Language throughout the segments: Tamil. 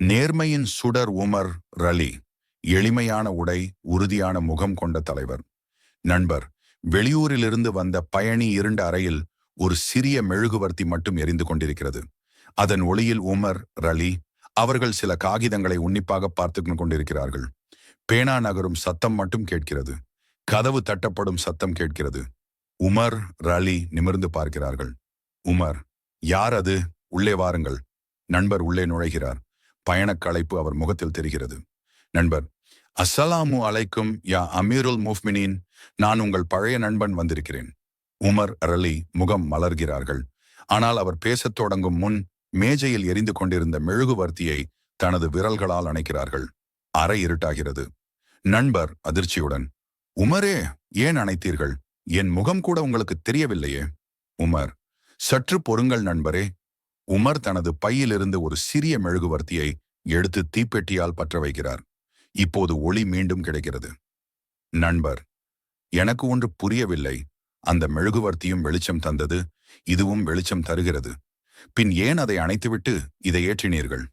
நேர்மையின் சுடர் உமர் ரலி. எளிமையான உடை, உறுதியான முகம் கொண்ட தலைவர். நண்பர், வெளியூரிலிருந்து வந்த பயணி இருண்ட அறையில் ஒரு சிறிய மெழுகுவர்த்தி மட்டும் எரிந்து கொண்டிருக்கிறது. அதன் ஒளியில் உமர் ரலி அவர்கள் சில காகிதங்களை உன்னிப்பாக பார்த்து கொண்டிருக்கிறார்கள். பேனா நகரும் சத்தம் மட்டும் கேட்கிறது. கதவு தட்டப்படும் சத்தம் கேட்கிறது. உமர் ரலி நிமிர்ந்து பார்க்கிறார்கள். உமர், யார் அது? உள்ளே வாருங்கள். நண்பர் உள்ளே நுழைகிறார். பயணக் களைப்பு அவர் முகத்தில் தெரிகிறது. நண்பர், அஸ்ஸலாமு அலைக்கும் யா அமீருல் முஃமினீன். நான் உங்கள் பழைய நண்பன் வந்திருக்கிறேன். உமர் ரலி முகம் மலர்கிறார்கள். ஆனால் அவர் பேசத் தொடங்கும் முன் மேஜையில் எரிந்து கொண்டிருந்த மெழுகுவர்த்தியை தனது விரல்களால் அணைக்கிறார்கள். அறை இருட்டாகிறது. நண்பர் அதிர்ச்சியுடன், உமரே, ஏன் அணைத்தீர்கள்? என் முகம் கூட உங்களுக்கு தெரியவில்லையே. உமர், சற்று பொறுங்கள் நண்பரே. உமர் தனது பையிலிருந்து ஒரு சிறிய மெழுகுவர்த்தியை எடுத்து தீப்பெட்டியால் பற்ற வைக்கிறார். இப்போது ஒளி மீண்டும் கிடைக்கிறது. நண்பர், எனக்கு ஒன்று புரியவில்லை. அந்த மெழுகுவர்த்தியும் வெளிச்சம் தந்தது, இதுவும் வெளிச்சம் தருகிறது. பின் ஏன் அதை அணைத்துவிட்டு இதை ஏற்றினீர்கள்?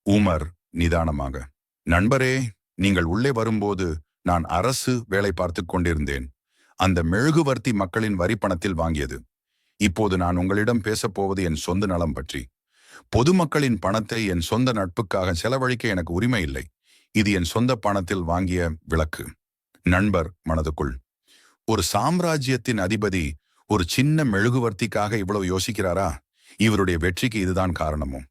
உமர் நிதானமாக, நண்பரே, நீங்கள் உள்ளே வரும்போது நான் அரசு வேலை பார்த்து கொண்டிருந்தேன். அந்த மெழுகுவர்த்தி மக்களின் வரிப்பணத்தில் வாங்கியது. இப்போது நான் உங்களிடம் பேசப்போவது என் சொந்த நலம் பற்றி. பொதுமக்களின் பணத்தை என் சொந்த நட்புக்காக செலவழிக்க எனக்கு உரிமை இல்லை. இது என் சொந்த பணத்தில் வாங்கிய விளக்கு. நண்பர் மனதுக்குள், ஒரு சாம்ராஜ்யத்தின் அதிபதி ஒரு சின்ன மெழுகுவர்த்திக்காக இவ்வளவு யோசிக்கிறாரா? இவருடைய வெற்றிக்கு இதுதான் காரணமோ?